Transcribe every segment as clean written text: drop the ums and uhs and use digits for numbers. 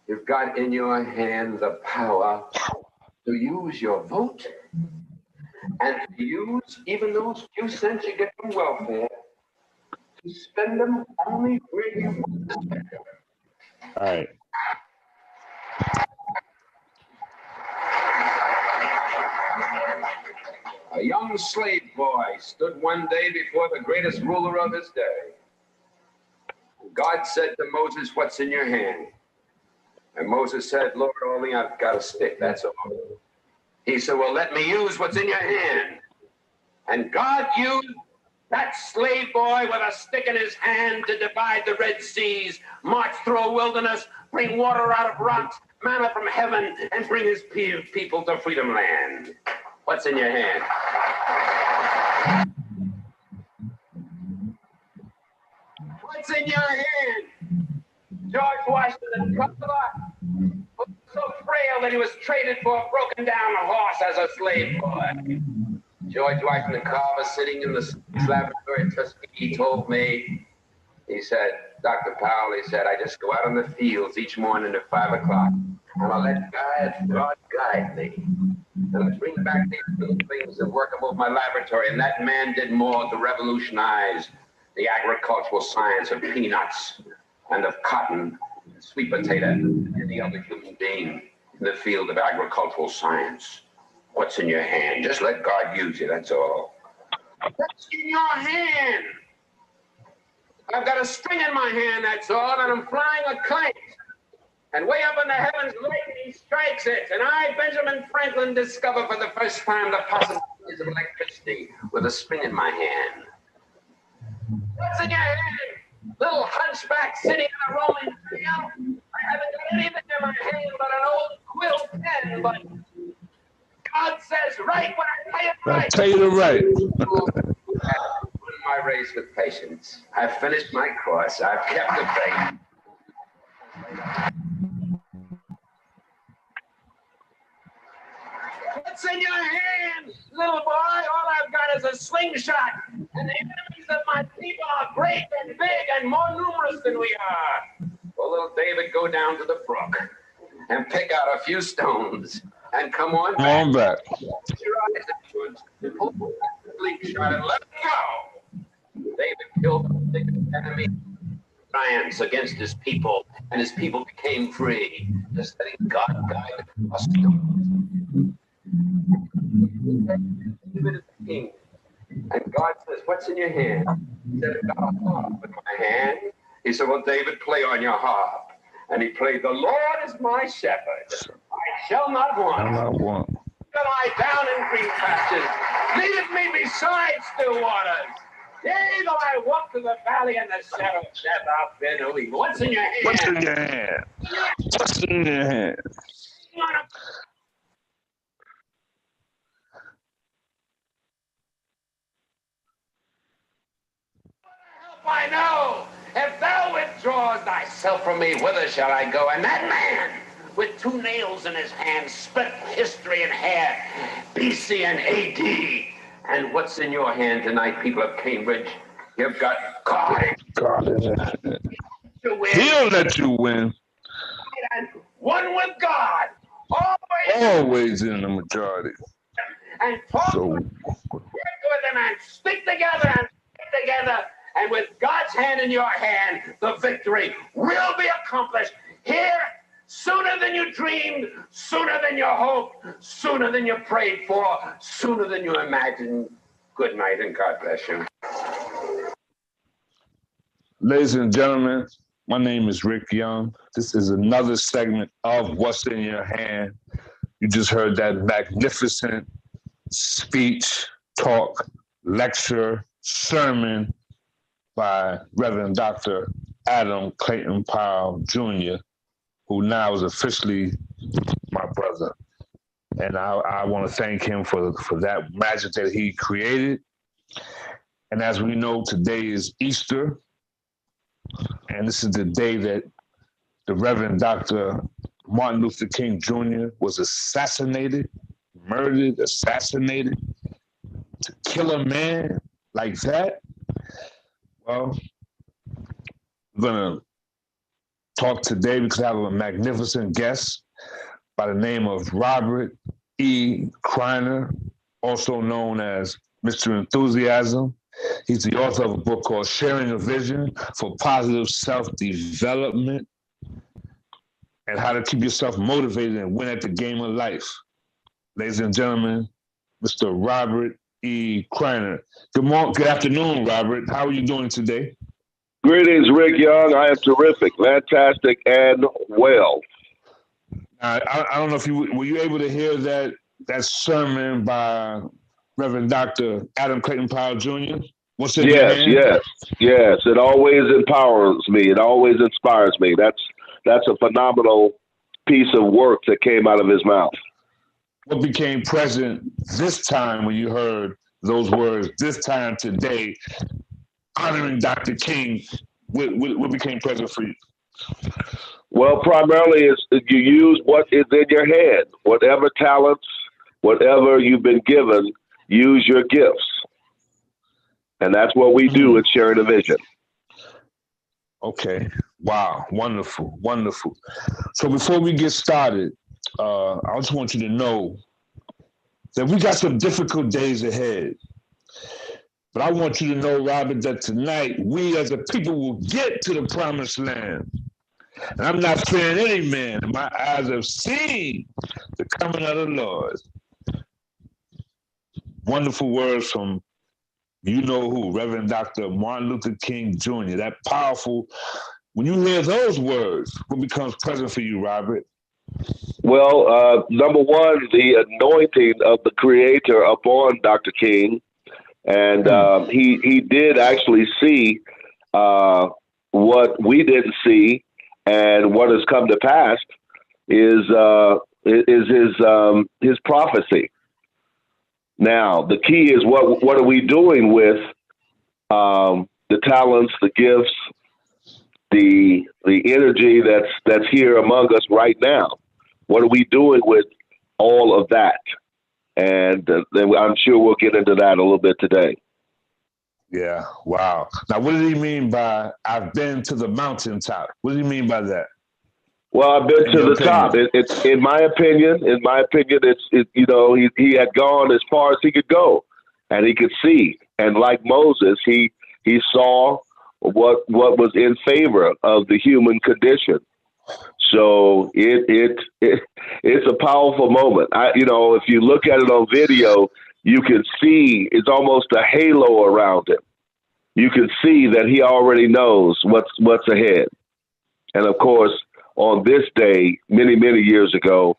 You've got in your hand the power to use your vote and to use even those few cents you get from welfare to spend them only where you want to spend them. All right. A young slave boy stood one day before the greatest ruler of his day. God said to Moses, "What's in your hand?" And Moses said, "Lord, only I've got a stick, that's all." He said, "Well, let me use what's in your hand." And God used that slave boy with a stick in his hand to divide the Red Seas, march through a wilderness, bring water out of rocks, manna from heaven, and bring his people to freedom land. What's in your hand? What's in your hand? George Washington was so frail that he was traded for a broken down horse as a slave boy. George Washington Carver, sitting in the laboratory in Tuskegee, he told me, he said, "Dr. Powell," he said, "I just go out on the fields each morning at 5 o'clock, and I let God guide me. And I bring back these little things and work them over my laboratory." And that man did more to revolutionize the agricultural science of peanuts and of cotton, and sweet potato, than any other human being in the field of agricultural science. What's in your hand? Just let God use you, that's all. What's in your hand? I've got a string in my hand, that's all, and I'm flying a kite. And way up in the heavens, lightning strikes it. And I, Benjamin Franklin, discover for the first time the possibilities of electricity with a string in my hand. What's in your hand? Little hunchback sitting in a rolling wheel. I haven't got anything in my hand but an old quill pen, but God says, "Right when I tell you to write." I tell you to write. I've run my race with patience. I've finished my course. I've kept the faith. What's in your hand, little boy? All I've got is a slingshot. And the enemies of my people are great and big and more numerous than we are. Well, little David, go down to the brook and pick out a few stones and come on back. Put your eyes into it, pull the slingshot and let it go. David killed the biggest enemy giants against his people, and his people became free. Just letting God guide us. David is the king. And God says, "What's in your hand?" He said, "I've got a harp in my hand." He said, "Well, David, play on your harp." And he played, "The Lord is my shepherd. I shall not want. Shall lie down in green pastures. Lead me beside still waters. Yea, though I walk through the valley and the shadow of death, I'll fear no evil." What's in your hand? What's in your hand? What's in your hand? I know, if thou withdraws thyself from me, whither shall I go? And that man, with 2 nails in his hand, split history in half, BC and AD. And what's in your hand tonight, people of Cambridge? You've got God. God is it. He'll let you win. And one with God, always in the majority. And talk with them and stick together. And with God's hand in your hand, the victory will be accomplished here sooner than you dreamed, sooner than you hoped, sooner than you prayed for, sooner than you imagined. Good night and God bless you. Ladies and gentlemen, my name is Rick Young. This is another segment of What's in Your Hand. You just heard that magnificent speech, talk, lecture, sermon by Reverend Dr. Adam Clayton Powell, Jr., who now is officially my brother. And I want to thank him for that magic that he created. And as we know, today is Easter. And this is the day that the Reverend Dr. Martin Luther King Jr. was murdered, assassinated. To kill a man like that, well, I'm gonna talk today because I have a magnificent guest by the name of Robert E. Criner, also known as Mr. Enthusiasm. He's the author of a book called Sharing a Vision for Positive Self-Development and How to Keep Yourself Motivated and Win at the Game of Life. Ladies and gentlemen, Mr. Robert E. Criner. Good afternoon, Robert. How are you doing today? Greetings, Rick Young. I am terrific, fantastic, and well. I don't know if were you able to hear that sermon by Reverend Dr. Adam Clayton Powell Jr.? Yes. It always empowers me. It always inspires me. That's a phenomenal piece of work that came out of his mouth. What became present this time when you heard those words, this time today, honoring Dr. King, what became present for you? Well, primarily is you use what is in your head, whatever talents, whatever you've been given, use your gifts. And that's what we do at Sharing a Vision. Okay. Wow. Wonderful. Wonderful. So before we get started, I just want you to know that we got some difficult days ahead. But I want you to know, Robert, that tonight we as a people will get to the promised land. And I'm not fearing any man. My eyes have seen the coming of the Lord. Wonderful words from you know who, Reverend Dr. Martin Luther King Jr. That powerful. When you hear those words, what becomes present for you, Robert? Well, number one, the anointing of the Creator upon Dr. King. And he did actually see what we didn't see, and what has come to pass is his prophecy. Now, the key is what are we doing with the talents, the gifts, the energy that's here among us right now? What are we doing with all of that? And I'm sure we'll get into that a little bit today. Yeah. Wow. Now, what did he mean by "I've been to the mountaintop"? What did he mean by that? Well, I've been to the top. It's in my opinion. He had gone as far as he could go, and he could see. And like Moses, he saw what was in favor of the human condition. So it's a powerful moment. If you look at it on video, you can see it's almost a halo around him. You can see that he already knows what's ahead. And of course, on this day, many, many years ago,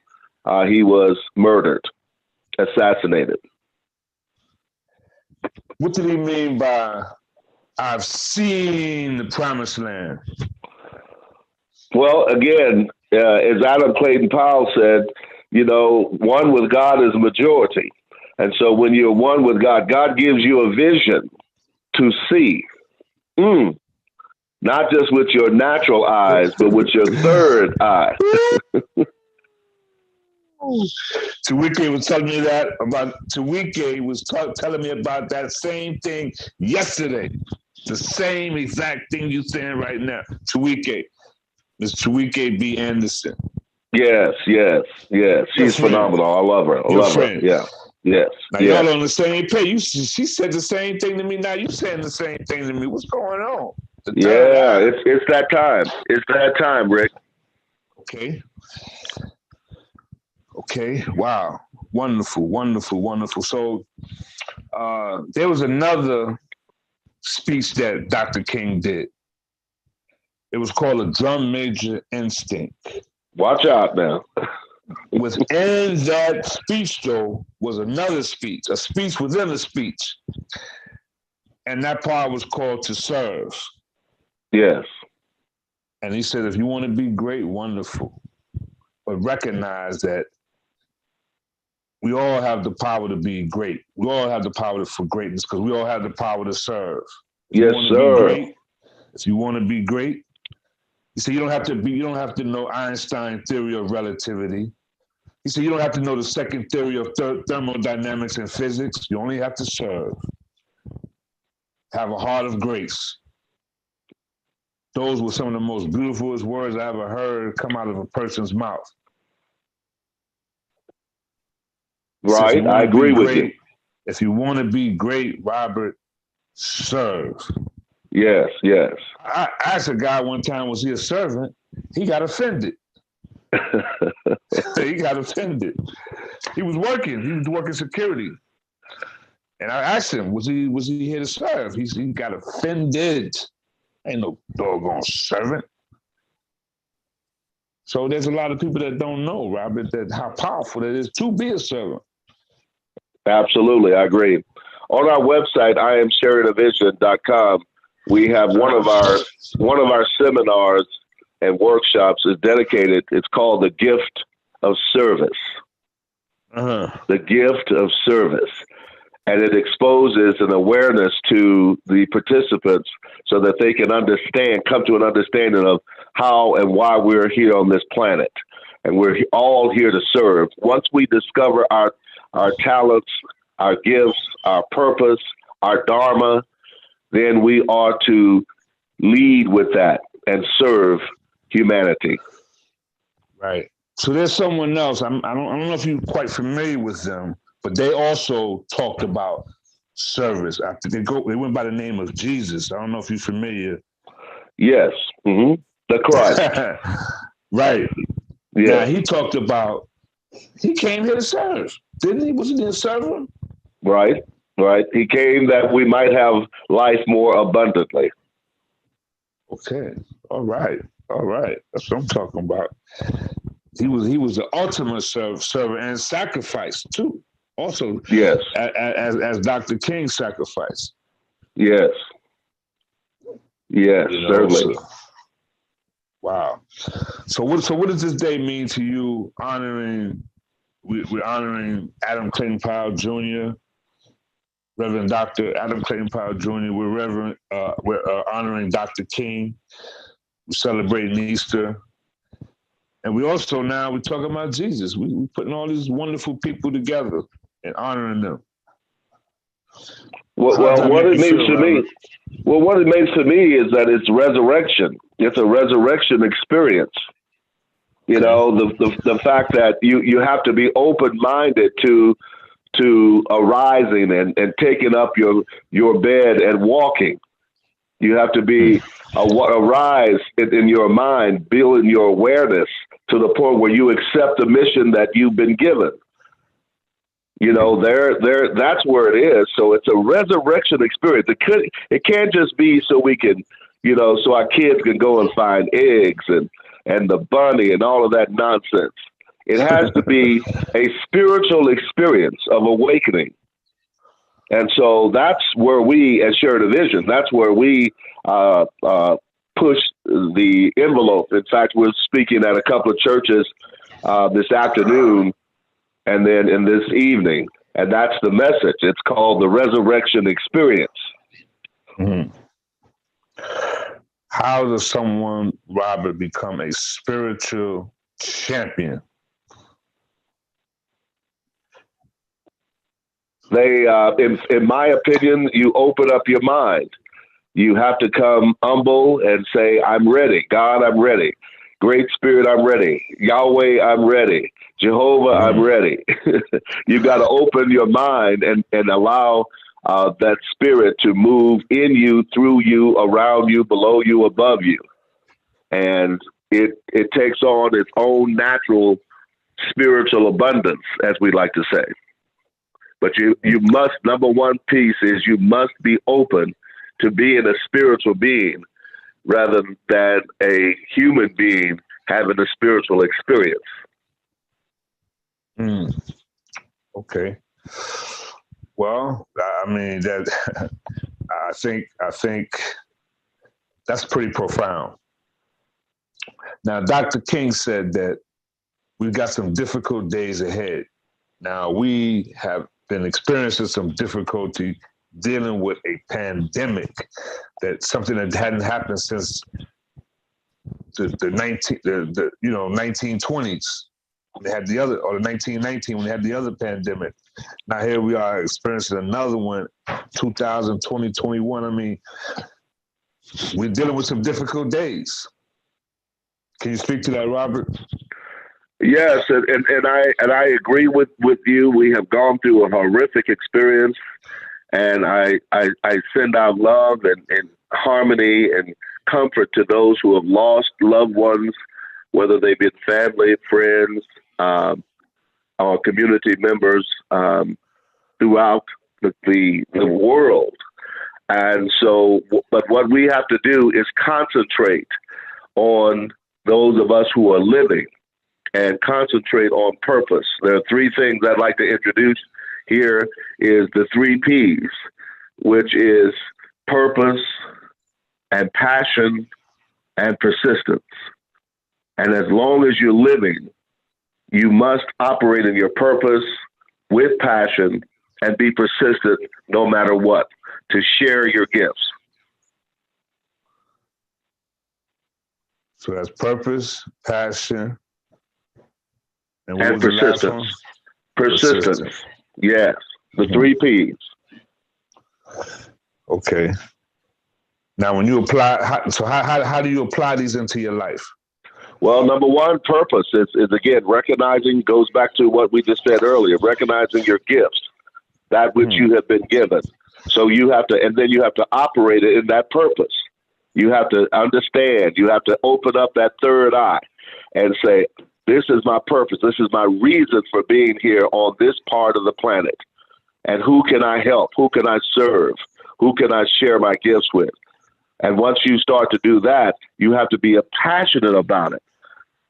he was murdered, assassinated. What did he mean by "I've seen the promised land"? Well, again, as Adam Clayton Powell said, one with God is a majority. And so when you're one with God, God gives you a vision to see. Not just with your natural eyes, but with your third eye. Tawike was telling me telling me about that same thing yesterday. The same exact thing you're saying right now. Tawike. Ms. Tawike B. Anderson. Yes. She's phenomenal. I love her. Yeah. Yes. Now y'all on the same page. She said the same thing to me. Now you saying the same thing to me. What's going on? It's that time. It's that time, Rick. Okay. Wow. Wonderful. So there was another speech that Dr. King did. It was called a drum major instinct. Watch out now. Within that speech, though, was another speech, a speech within a speech. And that part was called "To Serve." Yes. And he said, if you want to be great, wonderful. But recognize that we all have the power to be great. We all have the power for greatness because we all have the power to serve. Yes, sir. If you want to be great, you see, you don't have to know Einstein's theory of relativity. He said you don't have to know the second theory of thermodynamics and physics. You only have to serve. Have a heart of grace. those were some of the most beautiful words I ever heard come out of a person's mouth. Right, I agree with you. If you want to be great, Robert, serve. Yes, yes. I asked a guy one time, was he a servant? He got offended. He got offended. He was working security. And I asked him, was he here to serve? He got offended. Ain't no doggone servant. So there's a lot of people that don't know, Robert, that how powerful it is to be a servant. Absolutely, I agree. On our website, IamSharingAVision.com, we have one of our seminars and workshops is dedicated. It's called the Gift of Service. The Gift of Service. And it exposes an awareness to the participants so that they can come to an understanding of how and why we're here on this planet. And we're all here to serve. Once we discover our talents, our gifts, our purpose, our dharma, then we are to lead with that and serve humanity. Right. So there's someone else. I don't know if you're quite familiar with them, but they also talked about service. I think they went by the name of Jesus. I don't know if you're familiar. Yes. Mm-hmm. The Christ. Right. Yeah. Now he talked about he came here to serve, didn't he? Wasn't he a servant? Right. Right. He came that we might have life more abundantly. Okay. All right. That's what I'm talking about. He was the ultimate servant and sacrifice too. Also, yes, as Dr. King sacrificed. Yes. Yes, certainly. So, wow. So what does this day mean to you? We're honoring Adam Clayton Powell Jr., Reverend Dr. Adam Clayton Powell Jr. We're honoring Dr. King. We're celebrating Easter. And we're talking about Jesus. We're putting all these wonderful people together and honoring them. What it means to me is that it's resurrection. It's a resurrection experience. You know, the fact that you have to be open-minded to arising and taking up your bed and walking. You have to be arise in your mind, building your awareness to the point where you accept the mission that you've been given. You know, that's where it is. So it's a resurrection experience. It can't just be so we can, so our kids can go and find eggs and the bunny and all of that nonsense. It has to be a spiritual experience of awakening. And so that's where we, at Sharing a Vision, that's where we push the envelope. In fact, we're speaking at a couple of churches this afternoon and then in this evening. And that's the message. It's called the Resurrection Experience. Mm-hmm. How does someone, Robert, become a spiritual champion? They, in my opinion, you open up your mind. You have to come humble and say, I'm ready. God, I'm ready. Great Spirit, I'm ready. Yahweh, I'm ready. Jehovah, I'm ready. You got to open your mind and allow that Spirit to move in you, through you, around you, below you, above you. And it takes on its own natural spiritual abundance, as we like to say. But you must, number one piece is you must be open to being a spiritual being rather than a human being having a spiritual experience. Okay. Well, I mean that. I think that's pretty profound. Now, Dr. King said that we've got some difficult days ahead. Now, we have been experiencing some difficulty dealing with a pandemic, that's something that hadn't happened since the 1920s. They had the 1919 when they had the other pandemic. Now here we are experiencing another one, 2020, 21. I mean, we're dealing with some difficult days. Can you speak to that, Robert? Yes, and I agree with you. We have gone through a horrific experience, and I send out love and harmony and comfort to those who have lost loved ones, whether they've been family, friends, or community members throughout the world. And so, but what we have to do is concentrate on those of us who are living and concentrate on purpose. There are three things I'd like to introduce here is the 3 Ps, which is purpose and passion and persistence. And as long as you're living, you must operate in your purpose with passion and be persistent no matter what, to share your gifts. So that's purpose, passion, and what and was the last one? persistence. Yes, the 3 Ps. Okay. Now, when you apply, how do you apply these into your life? Well, number one, purpose is again, recognizing, goes back to what we just said earlier, recognizing your gifts, that which you have been given. So you have to, and then you have to operate it in that purpose. You have to understand, you have to open up that third eye and say, this is my purpose. This is my reason for being here on this part of the planet. And who can I help? Who can I serve? Who can I share my gifts with? And once you start to do that, you have to be passionate about it.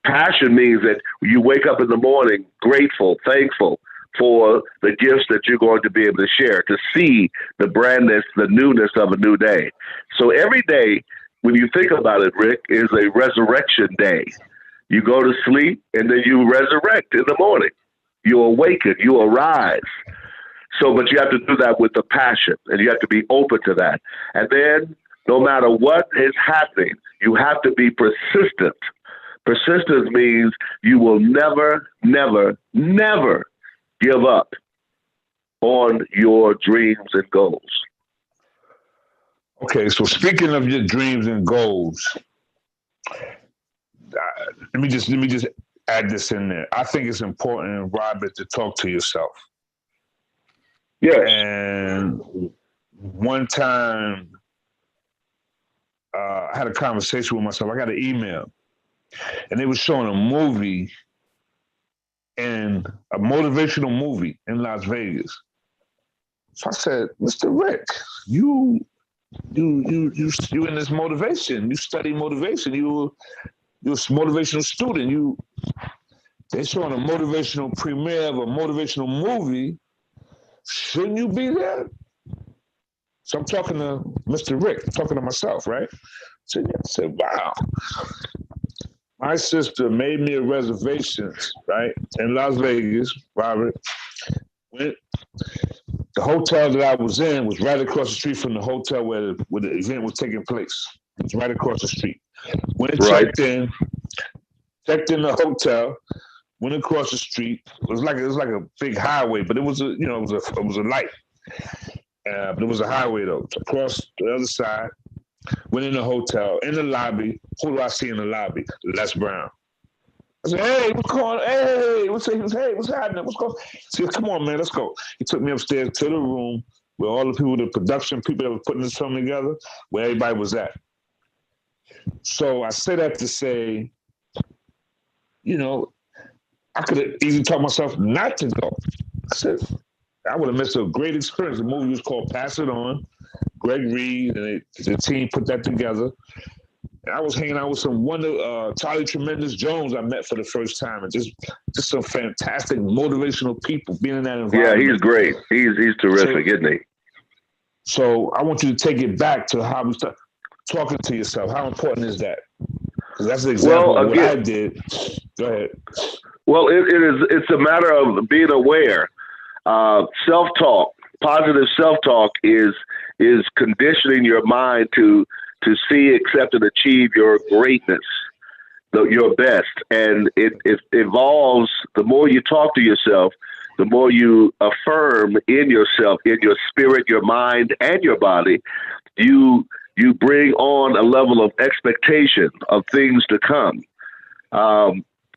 Passion means that you wake up in the morning grateful, thankful for the gifts that you're going to be able to share, to see the brandness, the newness of a new day. So every day, when you think about it, Rick, is a resurrection day. You go to sleep and then you resurrect in the morning. You awaken, you arise. So, but you have to do that with the passion, and you have to be open to that. And then no matter what is happening, you have to be persistent. Persistence means you will never, never, never give up on your dreams and goals. Okay, so speaking of your dreams and goals, let me just add this in there. I think it's important, Robert, to talk to yourself. Yes. And one time, I had a conversation with myself. I got an email, and they were showing a movie, and a motivational movie in Las Vegas. So I said, Mr. Rick, you in this motivation. You study motivation. You're a motivational student. They're showing a motivational premiere of a motivational movie. Shouldn't you be there? So I'm talking to Mr. Rick, I'm talking to myself, right? So I said, wow. My sister made me a reservation, right, in Las Vegas, Robert. The hotel that I was in was right across the street from the hotel where the event was taking place. It was right across the street. Checked in the hotel, went across the street. It was like a big highway, but it was a light. But it was a highway though. So across the other side, went in the hotel, in the lobby. Who do I see in the lobby? Les Brown. I said, hey, what's going on? Hey, what's happening? What's going on? He said, come on, man, let's go. He took me upstairs to the room where all the people, the production people that were putting this film together, where everybody was at. So I say that to say, I could have easily taught myself not to go. I said, I would have missed a great experience. The movie was called Pass It On. Greg Reed and the team put that together. And I was hanging out with some Charlie Tremendous Jones I met for the first time, and just some fantastic motivational people being in that environment. Yeah, he's great. He's terrific, isn't he? So I want you to take it back to how we start talking to yourself. How important is that? Because that's the example of what I did. Go ahead. Well, it's a matter of being aware. Self-talk, positive self-talk is conditioning your mind to see, accept, and achieve your greatness, your best. And it evolves. The more you talk to yourself, the more you affirm in yourself, in your spirit, your mind, and your body, you you bring on a level of expectation of things to come.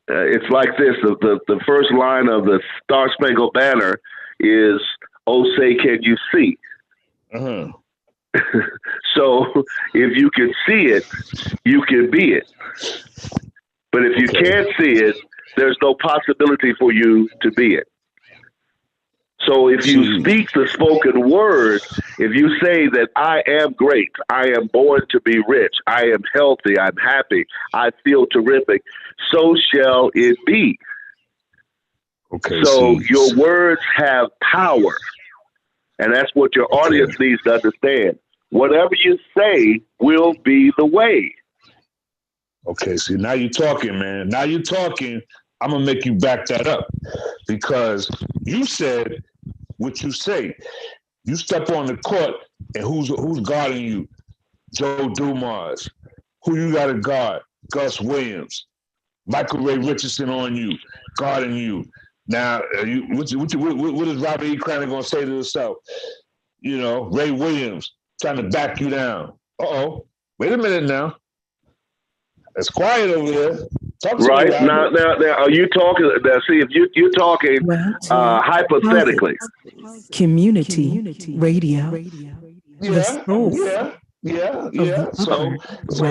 It's like this. The first line of the Star Spangled Banner is, "Oh, say, can you see?" Uh-huh. So if you can see it, you can be it. But if you can't see it, there's no possibility for you to be it. So if you speak the spoken word, if you say that I am great, I am born to be rich, I am healthy, I'm happy, I feel terrific, so shall it be. Okay. So your words have power. And that's what your audience needs to understand. Whatever you say will be the way. Okay, see, now you're talking, man. Now you're talking. I'm going to make you back that up because you said what you say. You step on the court, and who's guarding you? Joe Dumars. Who you got to guard? Gus Williams. Michael Ray Richardson on you, guarding you. Now, what is Robert E. Criner going to say to himself? You know, Ray Williams trying to back you down. Uh-oh. Wait a minute now. It's quiet over there. Talk to right. me, Now, are you talking? See, if you're talking hypothetically. Community radio. Yeah. So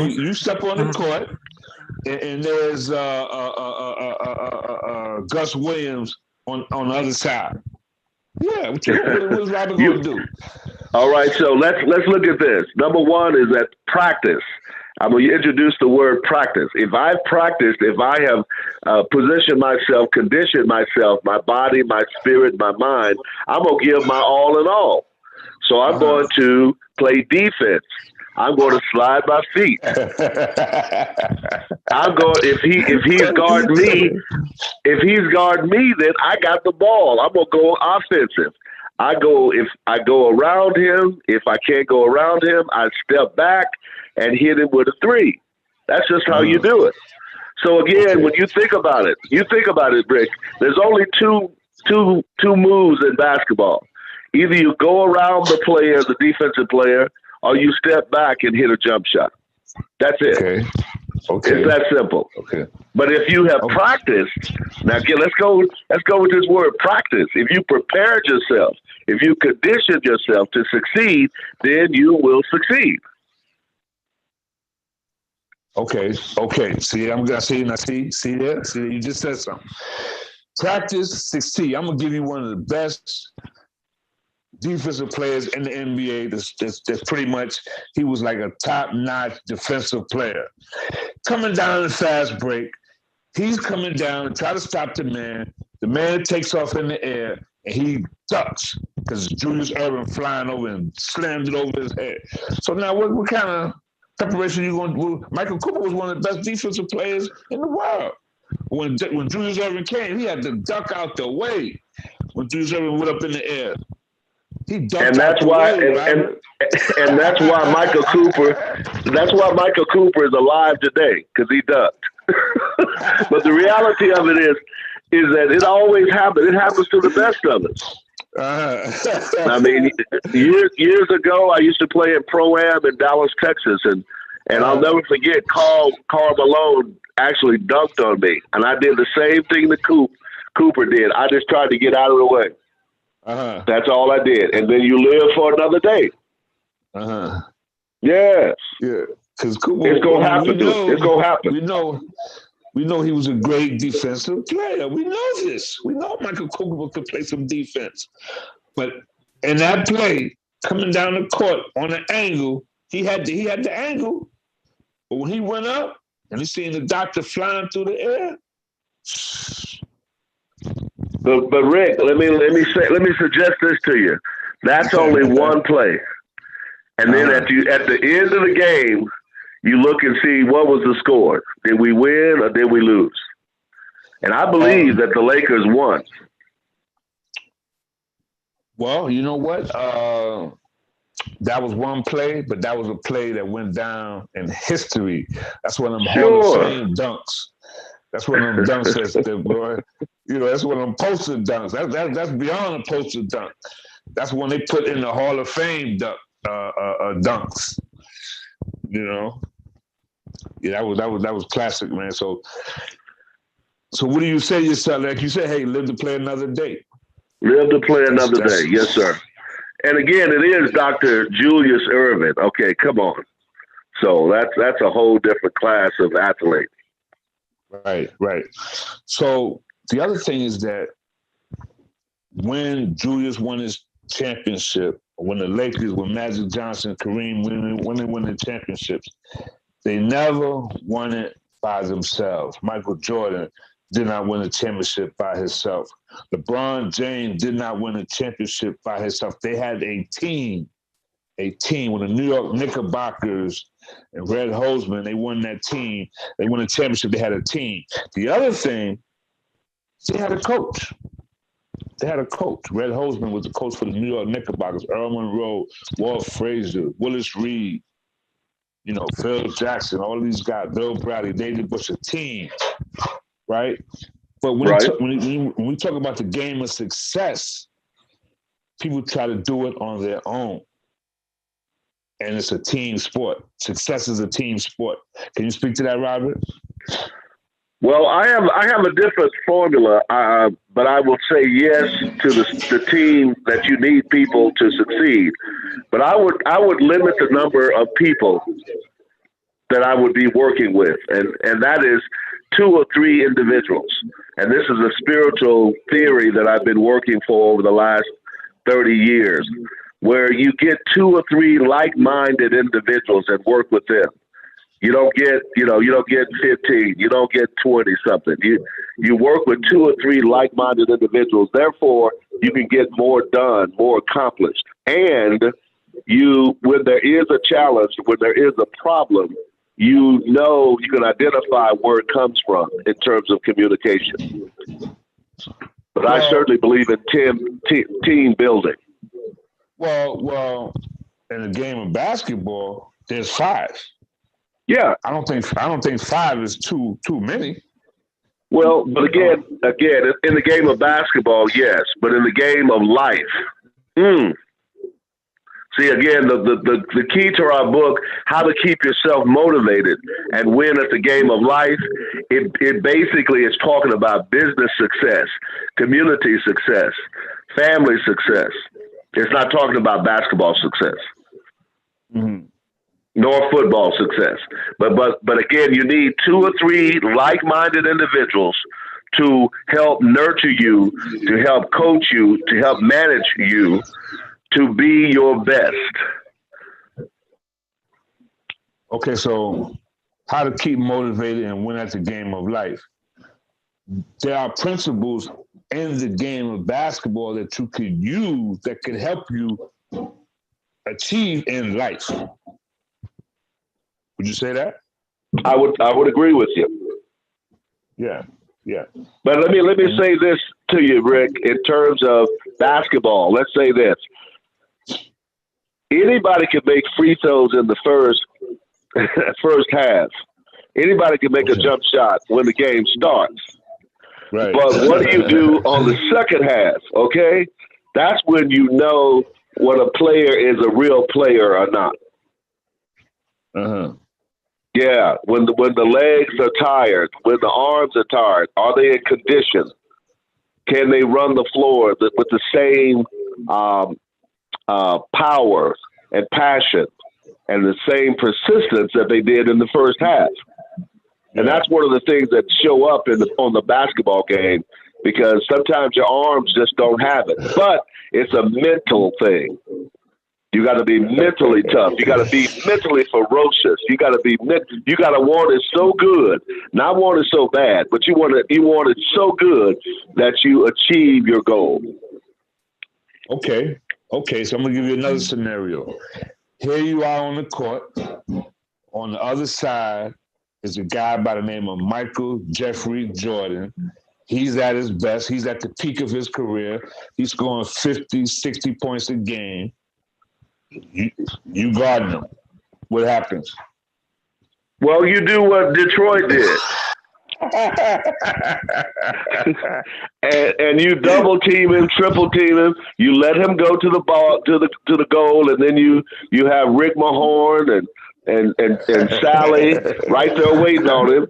you step on the court, and there's Gus Williams on the other side. Yeah, what is Robert going to do? All right, so let's look at this. Number one is that practice. I'm going to introduce the word practice. If I've practiced, if I have positioned myself, conditioned myself, my body, my spirit, my mind, I'm going to give my all in all. So I'm going to play defense. I'm going to slide my feet. I'm going if he's guarding me, then I got the ball. I'm going to go offensive. If I go around him, if I can't go around him, I step back and hit him with a three. That's just how you do it. So again, when you think about it, Rick, there's only two moves in basketball. Either you go around the player, the defensive player, or you step back and hit a jump shot. That's it. Okay. It's that simple. Okay. But if you have practiced, now again, let's go with this word practice. If you prepared yourself, if you conditioned yourself to succeed, then you will succeed. Okay. See, I'm gonna see. Now, see there. See, you just said something. Practice, succeed. I'm gonna give you one of the best defensive players in the NBA. That's pretty much, he was like a top-notch defensive player. Coming down the fast break, he's coming down and try to stop the man. The man takes off in the air and he ducks because Julius Erving flying over and slammed it over his head. So now, what kind of preparation you going to do? Michael Cooper was one of the best defensive players in the world. When Julius Erving came, he had to duck out the way. When Julius Erving went up in the air, he ducked and that's why, and that's why Michael Cooper. That's why Michael Cooper is alive today, because he ducked. But the reality of it is that it always happens. It happens to the best of us. I mean, years ago, I used to play in Pro-Am in Dallas, Texas, and I'll never forget Karl Malone actually dunked on me, and I did the same thing that Cooper did. I just tried to get out of the way. That's all I did, and then you live for another day. Yes. Yeah. Because Cooper, it's gonna happen. It's gonna happen. We know he was a great defensive player. We know this. We know Michael Cooper could play some defense, but in that play, coming down the court on an angle, he had the angle. But when he went up and he seen the doctor flying through the air. But Rick, let me suggest this to you. That's only one play, and then at the end of the game, you look and see what was the score. Did we win or did we lose? And I believe that the Lakers won. Well, you know what? That was one play, but that was a play that went down in history. That's one of them Hall of Fame dunks. That's one of them dunks, boy. You know, that's one of them poster dunks. That's beyond a poster dunk. That's when they put in the Hall of Fame dunks. You know, yeah, that was classic, man. So what do you say to yourself? Like you said, hey, live to play another day. Live to play another day. Yes, sir. And again, it is Dr. Julius Erving. Okay, come on. So that's a whole different class of athlete. Right. So the other thing is that when Julius won his championship, when the Lakers, when Magic Johnson, Kareem, when they won the championships, they never won it by themselves. Michael Jordan did not win a championship by himself. LeBron James did not win a championship by himself. They had a team with the New York Knickerbockers and Red Holzman. They won that team. They won a championship. They had a team. The other thing, they had a coach. Red Holzman was the coach for the New York Knickerbockers. Earl Monroe, Walt Frazier, Willis Reed, you know, Phil Jackson, all these guys, Bill Bradley, David Bush, a team, right? But when we talk about the game of success, people try to do it on their own. And it's a team sport. Success is a team sport. Can you speak to that, Robert? Well, I have a different formula, but I will say yes to the team that you need people to succeed. But I would limit the number of people that I would be working with, and that is 2 or 3 individuals. And this is a spiritual theory that I've been working for over the last 30 years, where you get 2 or 3 like-minded individuals and work with them. You don't get 15. You don't get 20 something. You work with 2 or 3 like-minded individuals. Therefore, you can get more done, more accomplished. And when there is a challenge, when there is a problem, you can identify where it comes from in terms of communication. But I certainly believe in team building. Well, in the game of basketball, there's 5. Yeah, I don't think 5 is too many. Well, but again, in the game of basketball, yes, but in the game of life, See, again, the key to our book, How to Keep Yourself Motivated and Win at the Game of Life, it basically is talking about business success, community success, family success. It's not talking about basketball success. Mm-hmm. Nor football success. But again, you need 2 or 3 like-minded individuals to help nurture you, to help coach you, to help manage you, to be your best. Okay, so how to keep motivated and win at the game of life. There are principles in the game of basketball that you could use that could help you achieve in life. Would you say that? I would agree with you. Yeah. But let me say this to you, Rick, in terms of basketball. Let's say this. Anybody can make free throws in the first half. Anybody can make a jump shot when the game starts. Right. But what do you do on the second half? Okay? That's when you know what a player is a real player or not. Uh-huh. Yeah, when the legs are tired, when the arms are tired, are they in condition? Can they run the floor with the same power and passion and the same persistence that they did in the first half? And that's one of the things that show up on the basketball game, because sometimes your arms just don't have it. But it's a mental thing. You got to be mentally tough. You got to be mentally ferocious. You got to want it so good, not want it so bad, but you want it so good that you achieve your goal. Okay. So I'm gonna give you another scenario. Here you are on the court. On the other side is a guy by the name of Michael Jeffrey Jordan. He's at his best. He's at the peak of his career. He's scoring 50, 60 points a game. You guard him. What happens? Well, you do what Detroit did. and you double team him, triple team him. You let him go to the ball, to the goal, and then you have Rick Mahorn and Sally right there waiting on him,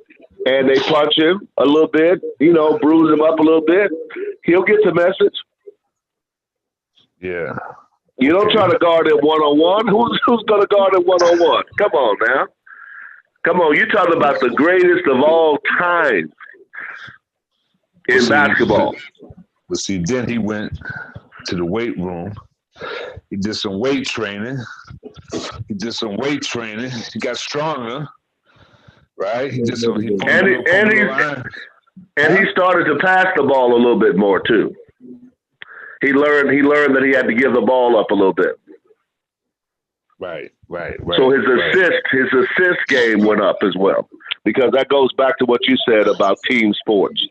and they punch him a little bit, bruise him up a little bit, he'll get the message. Yeah. You don't try to guard it one-on-one. Who's going to guard it one-on-one? Come on now. Come on. You're talking about the greatest of all time in basketball. But see, then he went to the weight room. He did some weight training. He got stronger, right? He started to pass the ball a little bit more too. He learned that he had to give the ball up a little bit. Right. So his assist game went up as well, because that goes back to what you said about team sports.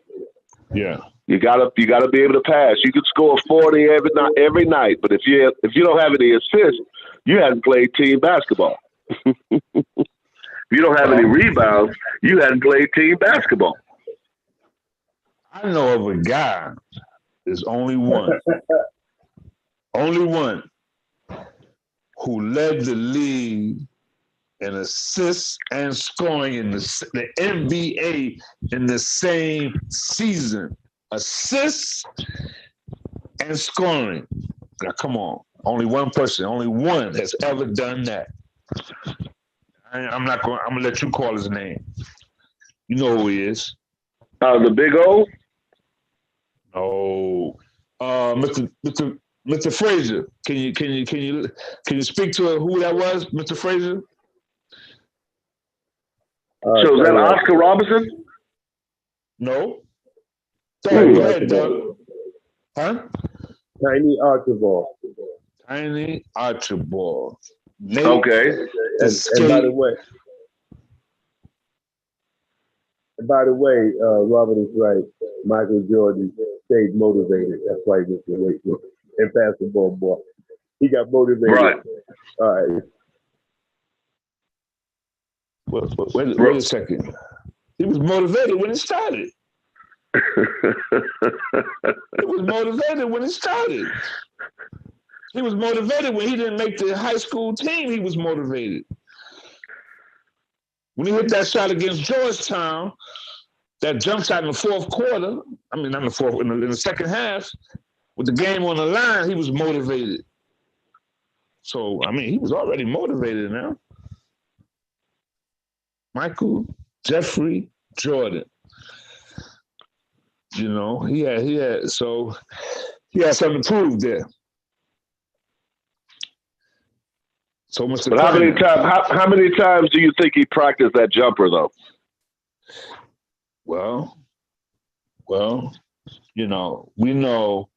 Yeah. You gotta be able to pass. You can score 40 every night, but if you don't have any assists, you haven't played team basketball. If you don't have any rebounds, you hadn't played team basketball. I know of a guy. There's only one who led the league in assists and scoring in the NBA in the same season. Assists and scoring. Now, come on. Only one has ever done that. I'm gonna let you call his name. You know who he is. The Big O? No. Mr. Frazier. Can you speak to who that was, Mr. Frazier? So is that Oscar Robertson? No. Sorry, go ahead, Doug. Huh? Tiny Archibald. Okay. And by the way, Robert is right. Michael Jordan stayed motivated. That's why he was the weight room and basketball boy. He got motivated. Right. All right. Wait a second. He was motivated when it started. He was motivated when he didn't make the high school team. He was motivated. When he hit that shot against Georgetown, that jump shot in the fourth quarter, not in the fourth, in the second half, with the game on the line, he was motivated. So, he was already motivated now. Michael Jeffrey Jordan. He had something to prove there. So, Mr. But how many times do you think he practiced that jumper though? Well, we know.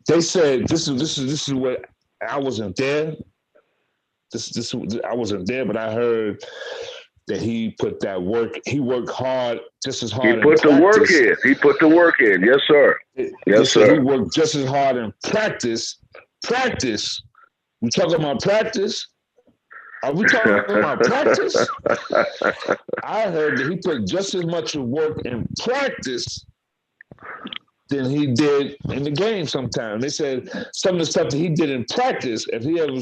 They said this is what I wasn't there. I wasn't there, but I heard that he put that work. He worked hard, just as hard. He put the work in. Yes, sir. Yes, sir. He worked just as hard in practice. Practice. We talking about practice? Are we talking about practice? I heard that he put just as much work in practice than he did in the game sometimes. They said some of the stuff that he did in practice, if you ever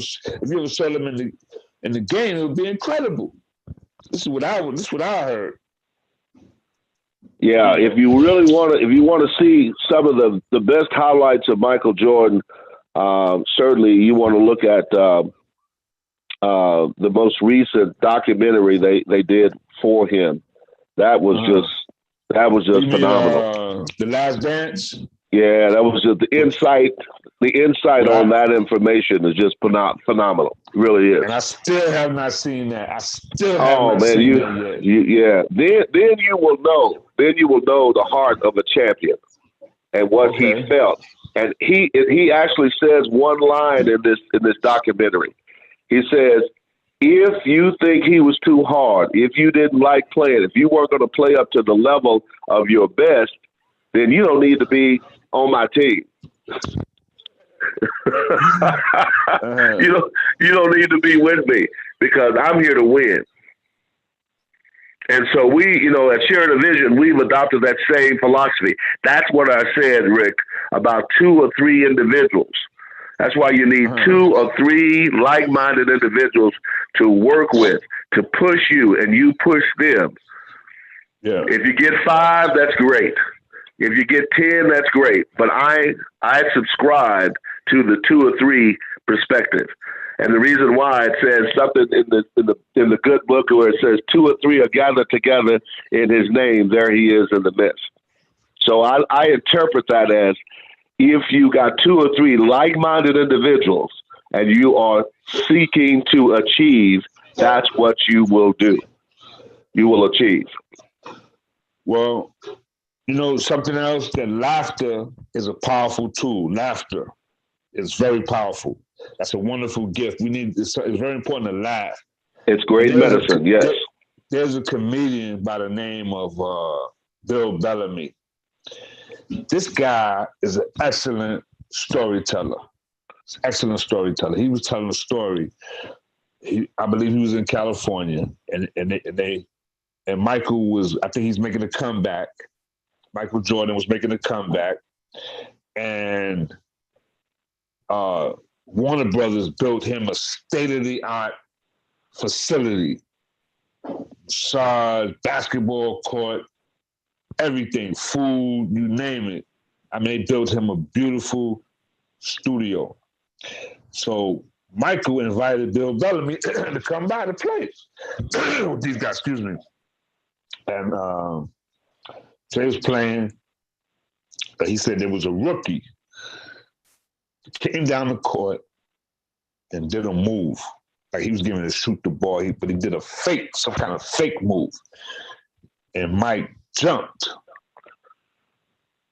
saw him in the game, it would be incredible. This is what I heard. Yeah, if you want to see some of the best highlights of Michael Jordan, certainly you want to look at the most recent documentary they did for him. That was just phenomenal. The Last Dance? Yeah, that was just the insight. The insight on that information is just phenomenal. It really is. And I still have not seen that. Then you will know. Then you will know the heart of a champion and what he felt. And he actually says one line in this documentary. He says, if you think he was too hard, if you didn't like playing, if you weren't going to play up to the level of your best, then you don't need to be on my team. You don't need to be with me because I'm here to win. And so we, at Share the Vision, we've adopted that same philosophy. That's what I said, Rick, about 2 or 3 individuals. That's why you need 2 or 3 like-minded individuals to work with, to push you, and you push them. Yeah. If you get 5, that's great. If you get 10, that's great. But I subscribe to the 2 or 3 perspective. And the reason why, it says something in the good book where it says 2 or 3 are gathered together in his name, there he is in the midst. So I interpret that as, if you got 2 or 3 like-minded individuals and you are seeking to achieve, that's what you will do. You will achieve. Well, you know, something else, that laughter is a powerful tool. Laughter is very powerful. That's a wonderful gift. It's very important to laugh. It's great medicine, yes. There's a comedian by the name of Bill Bellamy. This guy is an excellent storyteller. Excellent storyteller. He was telling a story. I believe he was in California, and Michael was, I think he's making a comeback. Michael Jordan was making a comeback, and Warner Brothers built him a state-of-the-art facility, massage, basketball court, everything, food, you name it. I mean, they built him a beautiful studio. So Michael invited Bill Bellamy to come by the place with these guys, excuse me. And so he was playing. He said there was a rookie came down the court and did a move. Like he was getting to shoot the ball, but he did some kind of fake move. And Mike jumped.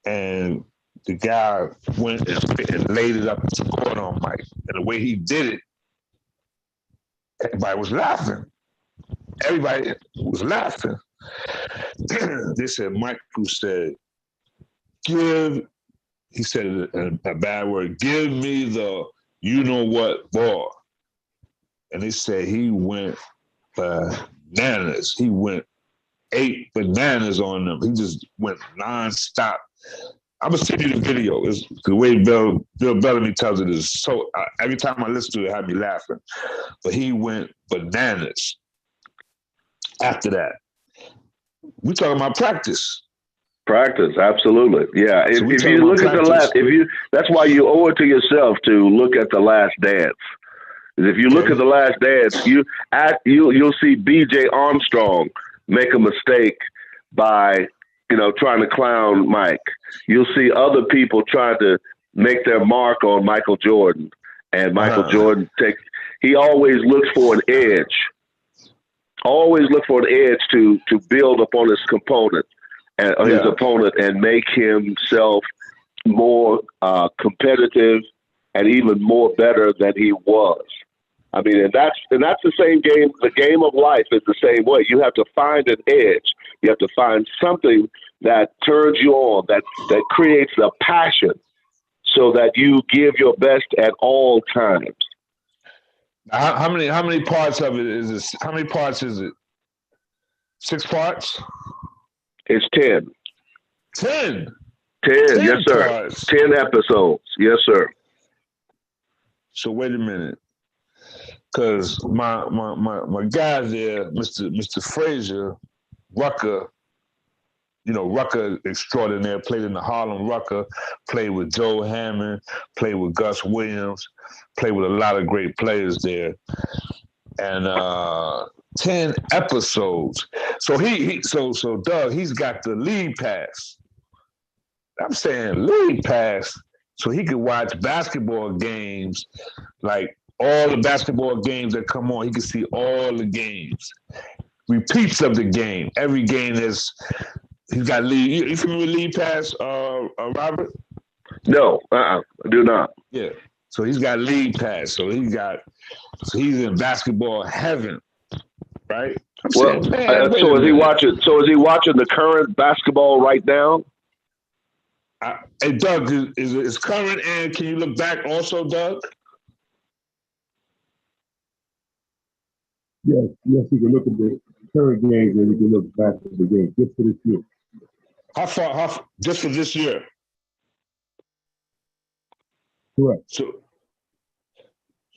And the guy went and laid it up to the court on Mike. And the way he did it, everybody was laughing. Everybody was laughing. They said, Michael said, he said a bad word, give me the you-know-what ball. And they said he went bananas. He went 8 bananas on them. He just went nonstop. I'm gonna send you the video. It's the way Bill Bellamy tells it is so. Every time I listen to it, it had me laughing. But he went bananas. After that, we talking about practice. Practice, absolutely, yeah. So if you look at the last, that's why you owe it to yourself to look at The Last Dance. If you look at The Last Dance, you'll see B.J. Armstrong make a mistake by trying to clown Mike. You'll see other people trying to make their mark on Michael Jordan, and Michael Jordan he always looks for an edge. Always look for an edge to build upon his component and his opponent and make himself more competitive and even more better than he was. I mean, and that's the same game. The game of life is the same way. You have to find an edge. You have to find something that turns you on, that creates a passion, so that you give your best at all times. How many parts of it is this? How many parts is it? 6 parts? It's 10. 10? 10, yes, sir. Parts. 10 episodes, yes, sir. So wait a minute, because my guy there, Mr. Frazier, Rucker, Rucker extraordinaire, played in the Harlem Rucker, played with Joe Hammond, played with Gus Williams, played with a lot of great players there. And 10 episodes. So so Doug, he's got the league pass. I'm saying league pass so he could watch basketball games, like all the basketball games that come on. He can see all the games, repeats of the game. Every game he's got league. You familiar with league pass, Robert? No, I do not. Yeah. So he's got league pass. So he's in basketball heaven, right? So is he watching the current basketball right now? Hey, Doug, is current, and can you look back also, Doug? Yes, you can look at the current games and you can look back at the game just for this year. How far? Just for this year? Correct. So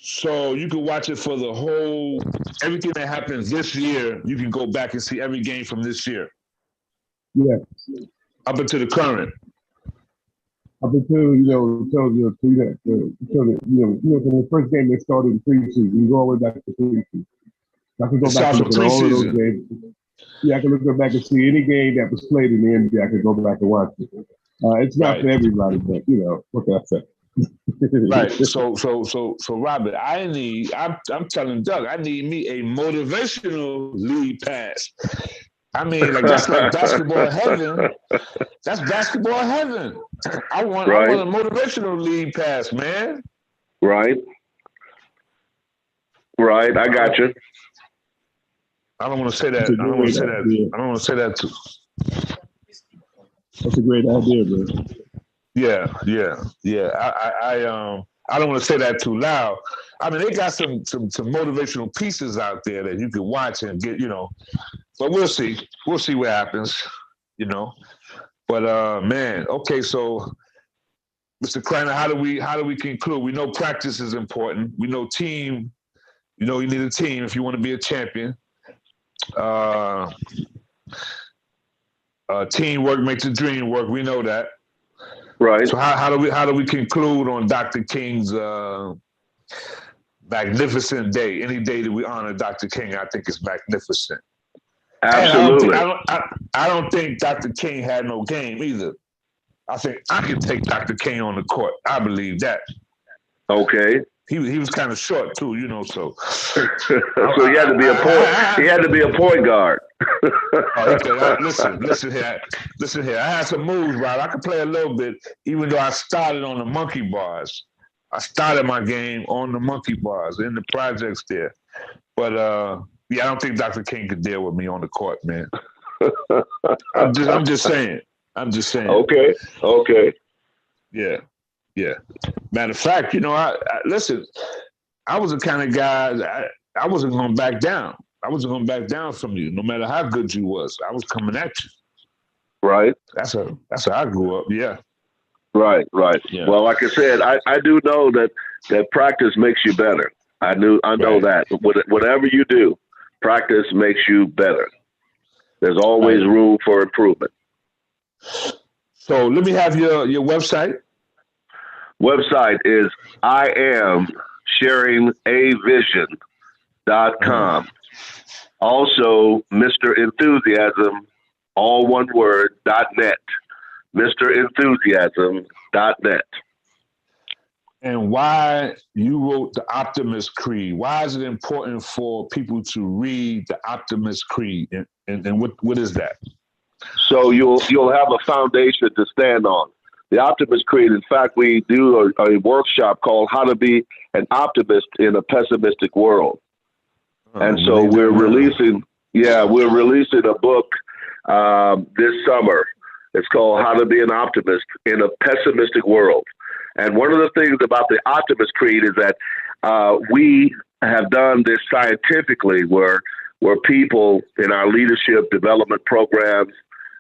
So you can watch it for the whole, everything that happens this year. You can go back and see every game from this year. Yeah. Up until the current. Up until, until from the first game that started in preseason, you go all the way back to preseason. I can go back and look at all of those games. Yeah, I can look back and see any game that was played in the NBA. I can go back and watch it. It's not for everybody, but what can I say? Right. So, Robert, I'm telling Doug, I need me a motivational lead pass. I mean, that's like basketball heaven. That's basketball heaven. I want a motivational lead pass, man. Right. I got you. I don't want to say that. I don't want to say that. I don't want to say that too. That's a great idea, bro. Yeah. I don't want to say that too loud. I mean, they got some motivational pieces out there that you can watch and get, But we'll see. We'll see what happens, But man, okay. So, Mr. Criner, how do we conclude? We know practice is important. We know team. You need a team if you want to be a champion. Teamwork makes the dream work. We know that. Right. So how do we conclude on Dr. King's magnificent day? Any day that we honor Dr. King, I think is magnificent. Absolutely. I don't think Dr. King had no game either. I think I could take Dr. King on the court. I believe that. Okay. He was kind of short too, so. So he had to be a point. He had to be a point guard. Listen here. I had some moves, Rob. I could play a little bit, even though I started on the monkey bars. I started my game on the monkey bars in the projects there. But I don't think Dr. King could deal with me on the court, man. I'm just saying. Okay. Yeah. Matter of fact, I listen. I was the kind of guy I wasn't going to back down. I wasn't going to back down from you, no matter how good you was. I was coming at you. Right. That's how I grew up. Yeah. Right. Yeah. Well, like I said, I do know that practice makes you better. I know that. Whatever you do, practice makes you better. There's always room for improvement. So let me have your website. Website is IamSharingAVision.com. Also, Mr. Enthusiasm, all one word, .net. MrEnthusiasm.net. And why you wrote the Optimist Creed? Why is it important for people to read the Optimist Creed? And what is that? So you'll have a foundation to stand on. The Optimist Creed, in fact, we do a workshop called How to Be an Optimist in a Pessimistic World. And so we're releasing a book this summer. It's called How to Be an Optimist in a Pessimistic World. And one of the things about the Optimist Creed is that we have done this scientifically where people in our leadership development programs,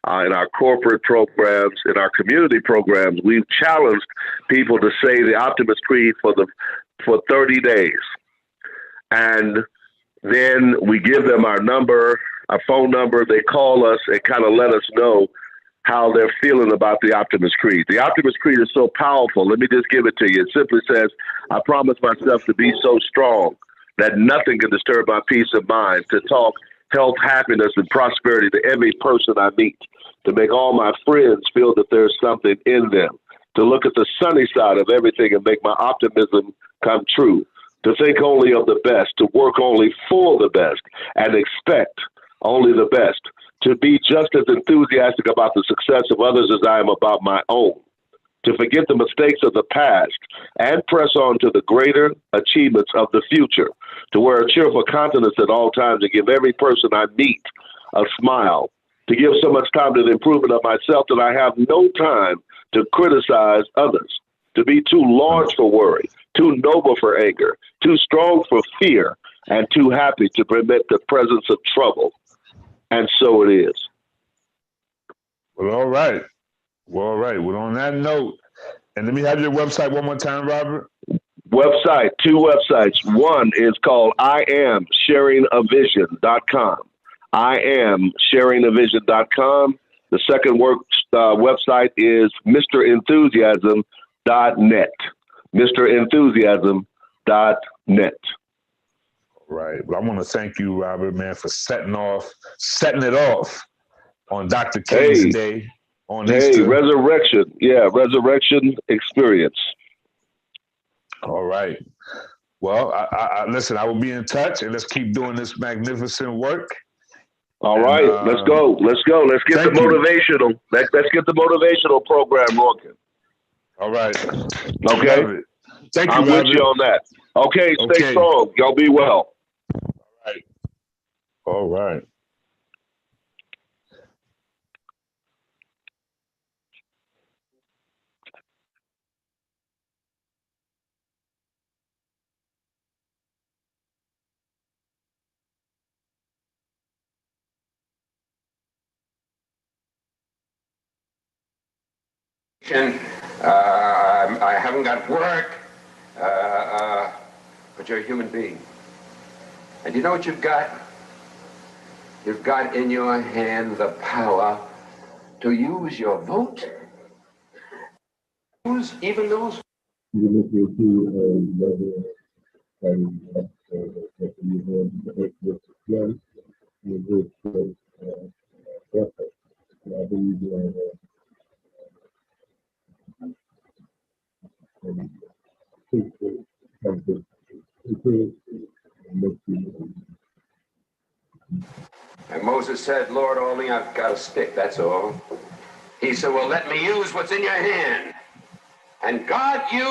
in our corporate programs, in our community programs, we've challenged people to say the Optimist Creed for 30 days. And then we give them our phone number. They call us and kind of let us know how they're feeling about the Optimist Creed. The Optimist Creed is so powerful. Let me just give it to you. It simply says, I promise myself to be so strong that nothing can disturb my peace of mind, to talk health, happiness, and prosperity to every person I meet, to make all my friends feel that there's something in them, to look at the sunny side of everything and make my optimism come true, to think only of the best, to work only for the best, and expect only the best, to be just as enthusiastic about the success of others as I am about my own, to forget the mistakes of the past and press on to the greater achievements of the future, to wear a cheerful countenance at all times, to give every person I meet a smile, to give so much time to the improvement of myself that I have no time to criticize others, to be too large for worry, too noble for anger, too strong for fear, and too happy to prevent the presence of trouble. And so it is. Well, all right. Well, on that note, and let me have your website one more time, Robert. website, two websites. One is called IamSharingAvision.com. IamSharingAvision.com. The second website is MrEnthusiasm.net. MrEnthusiasm.net. Right. Well, I want to thank you, Robert, man, for setting it off on Dr. King's Day on Easter. Resurrection. Yeah, resurrection experience. All right. Well, I listen, I will be in touch, and let's keep doing this magnificent work. All right, let's go. Let's get the motivational. Let's get the motivational program working. All right. Okay. Thank you, I'm Robert. with you on that. Okay, stay strong. Y'all be well. All right. All right. I haven't got work, but you're a human being. And you know what you've got? You've got in your hand the power to use your vote. Use even those. And Moses said, Lord, only I've got a stick, that's all. He said, well, let me use what's in your hand. And God used